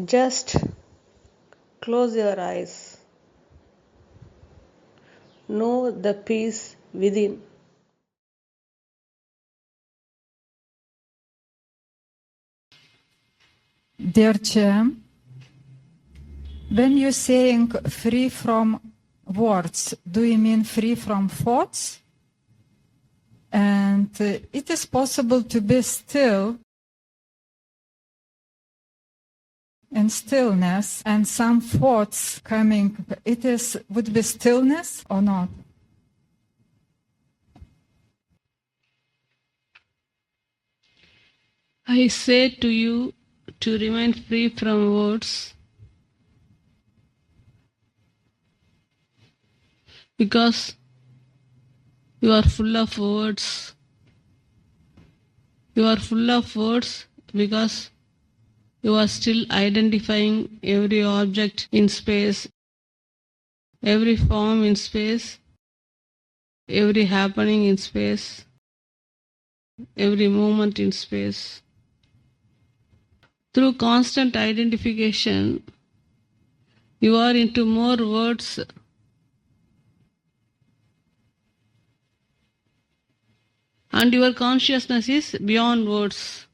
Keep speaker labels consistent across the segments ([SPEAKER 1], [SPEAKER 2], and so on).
[SPEAKER 1] Just close your eyes. Know the peace within.
[SPEAKER 2] Dear Cem, when you're saying free from words, do you mean free from thoughts? And it is possible to be still in stillness and some thoughts coming. Would be stillness or not?
[SPEAKER 3] I say to you to remain free from words because you are full of words. You are full of words because you are still identifying every object in space, every form in space, every happening in space, every moment in space. Through constant identification, you are into more words and your consciousness is beyond words.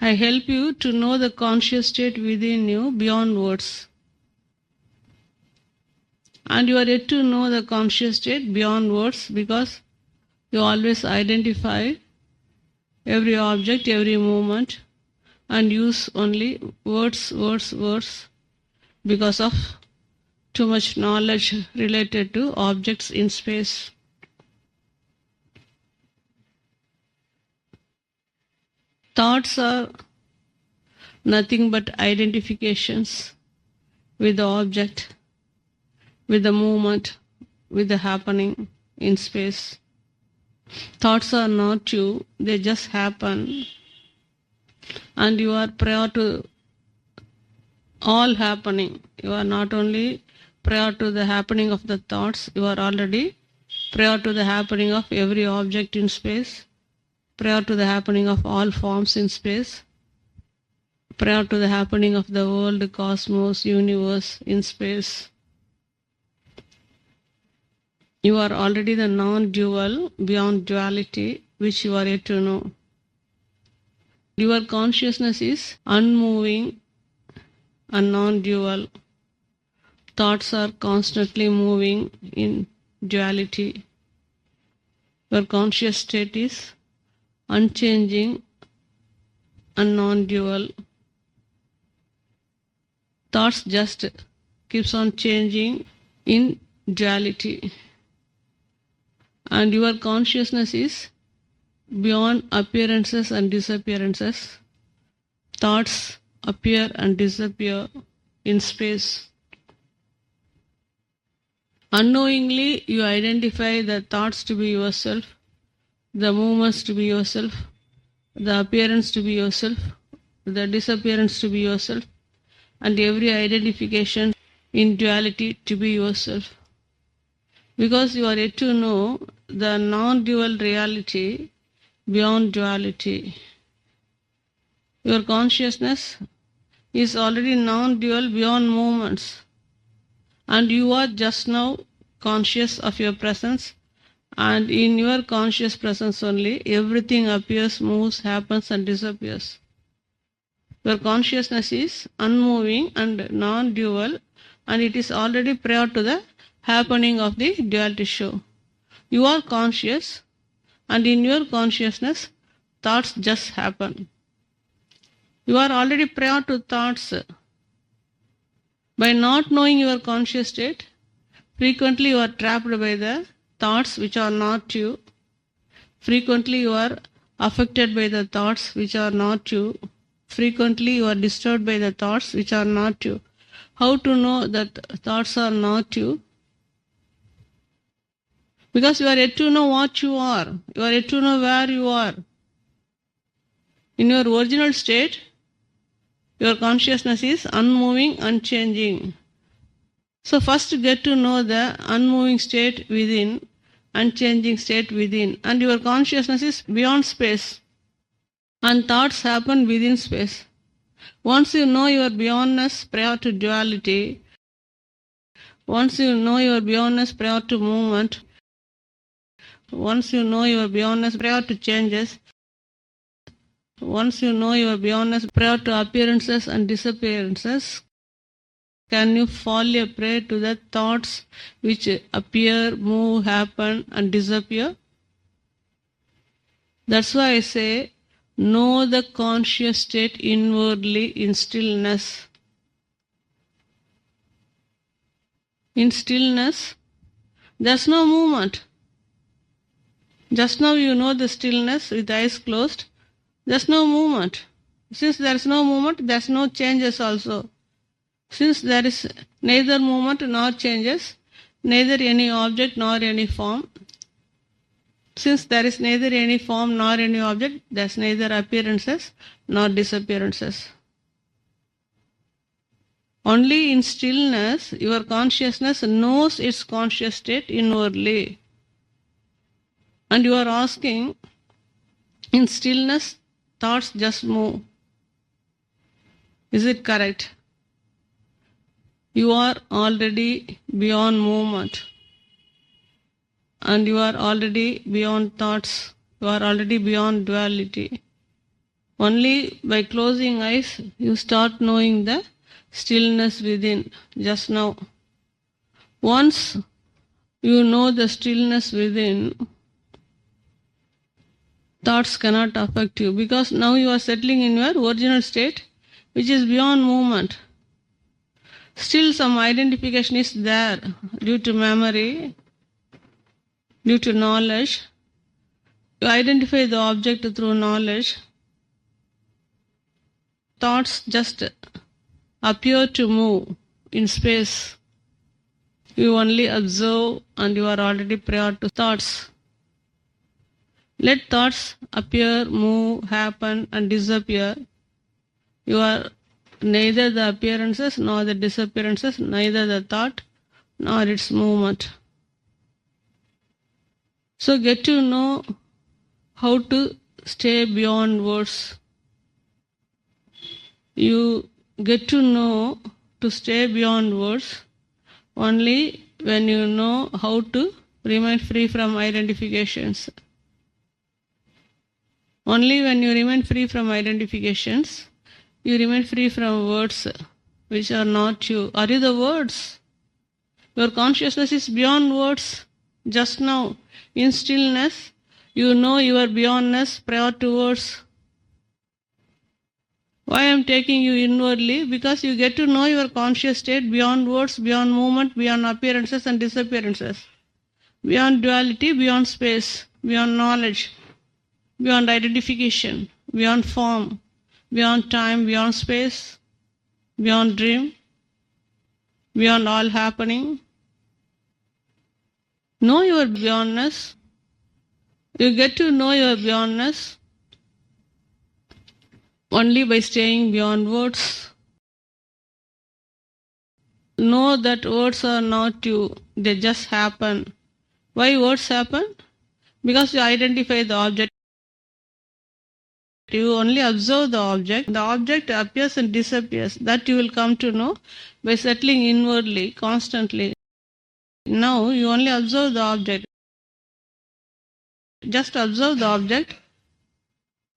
[SPEAKER 3] I help you to know the conscious state within you beyond words. And you are yet to know the conscious state beyond words because you always identify every object, every moment, and use only words because of too much knowledge related to objects in space. Thoughts are nothing but identifications with the object, with the movement, with the happening in space. Thoughts are not you, they just happen. And you are prior to all happening. You are not only prior to the happening of the thoughts, you are already prior to the happening of every object in space, prior to the happening of all forms in space, prior to the happening of the world, cosmos, universe in space. You are already the non-dual, beyond duality, which you are yet to know. Your consciousness is unmoving and non-dual. Thoughts are constantly moving in duality. Your conscious state is unchanging and non-dual. Thoughts just keeps on changing in duality. And your consciousness is beyond appearances and disappearances. Thoughts appear and disappear in space. Unknowingly, you identify the thoughts to be yourself, the movements to be yourself, the appearance to be yourself, the disappearance to be yourself, and every identification in duality to be yourself. Because you are yet to know the non-dual reality beyond duality. Your consciousness is already non-dual beyond moments. And you are just now conscious of your presence, and in your conscious presence only, everything appears, moves, happens, and disappears. Your consciousness is unmoving and non-dual, and it is already prior to the happening of the duality show. You are conscious, and in your consciousness, thoughts just happen. You are already prior to thoughts. By not knowing your conscious state, frequently you are trapped by the thoughts which are not you. Frequently you are affected by the thoughts which are not you. Frequently you are disturbed by the thoughts which are not you. How to know that thoughts are not you? Because you are yet to know what you are. You are yet to know where you are. In your original state, your consciousness is unmoving, unchanging. So first get to know the unmoving state within, unchanging state within. And your consciousness is beyond space. And thoughts happen within space. Once you know your beyondness prior to duality, once you know your beyondness prior to movement, once you know your beyondness prior to changes, once you know your beyondness prior to appearances and disappearances, can you fall a prey to the thoughts which appear, move, happen, and disappear? That's why I say, know the conscious state inwardly in stillness. In stillness, there's no movement. Just now you know the stillness with eyes closed. There's no movement. Since there is no movement, there's no changes also. Since there is neither movement nor changes, neither any object nor any form. Since there is neither any form nor any object, there's neither appearances nor disappearances. Only in stillness, your consciousness knows its conscious state inwardly. And you are asking, in stillness, thoughts just move. Is it correct? You are already beyond movement. And you are already beyond thoughts. You are already beyond duality. Only by closing eyes, you start knowing the stillness within just now. Once you know the stillness within, thoughts cannot affect you, because now you are settling in your original state, which is beyond movement. Still some identification is there due to memory, due to knowledge. You identify the object through knowledge. Thoughts just appear to move in space. You only observe and you are already prior to thoughts. Let thoughts appear, move, happen and disappear. You are neither the appearances nor the disappearances, neither the thought nor its movement. So get to know how to stay beyond words. You get to know to stay beyond words only when you know how to remain free from identifications. Only when you remain free from identifications, you remain free from words which are not you. Are you the words? Your consciousness is beyond words. Just now, in stillness, you know your beyondness prior to words. Why I am taking you inwardly? Because you get to know your conscious state beyond words, beyond movement, beyond appearances and disappearances, beyond duality, beyond space, beyond knowledge, beyond identification, beyond form, beyond time, beyond space, beyond dream, beyond all happening. Know your beyondness. You get to know your beyondness only by staying beyond words. Know that words are not you, they just happen. Why words happen? Because you identify the object. You only observe the object. The object appears and disappears. That you will come to know by settling inwardly, constantly. Now you only observe the object. Just observe the object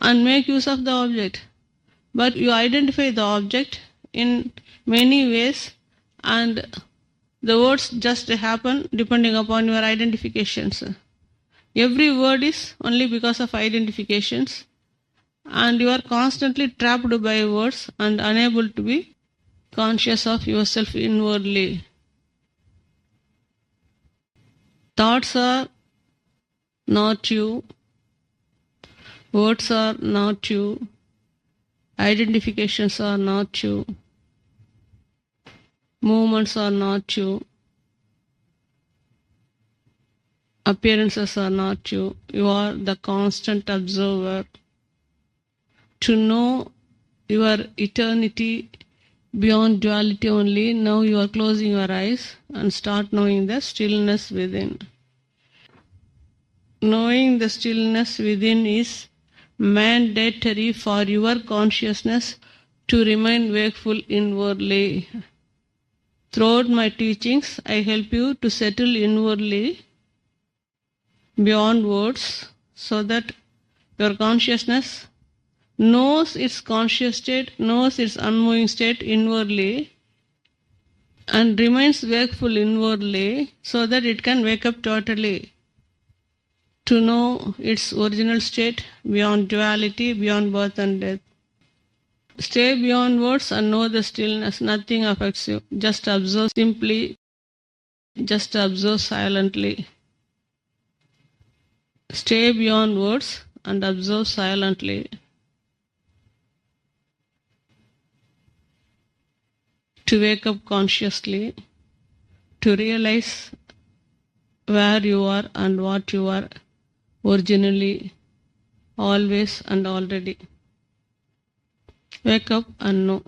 [SPEAKER 3] and make use of the object. But you identify the object in many ways and the words just happen depending upon your identifications. Every word is only because of identifications, and you are constantly trapped by words and unable to be conscious of yourself inwardly. Thoughts are not you. Words are not you. Identifications are not you. Movements are not you. Appearances are not you. You are the constant observer. To know your eternity beyond duality only, now you are closing your eyes and start knowing the stillness within. Knowing the stillness within is mandatory for your consciousness to remain wakeful inwardly. Throughout my teachings, I help you to settle inwardly beyond words so that your consciousness knows its conscious state, knows its unmoving state inwardly, and remains wakeful inwardly so that it can wake up totally to know its original state beyond duality, beyond birth and death. Stay beyond words and know the stillness. Nothing affects you. Just observe simply, just observe silently. Stay beyond words and observe silently. To wake up consciously, to realize where you are and what you are originally, always and already. Wake up and know.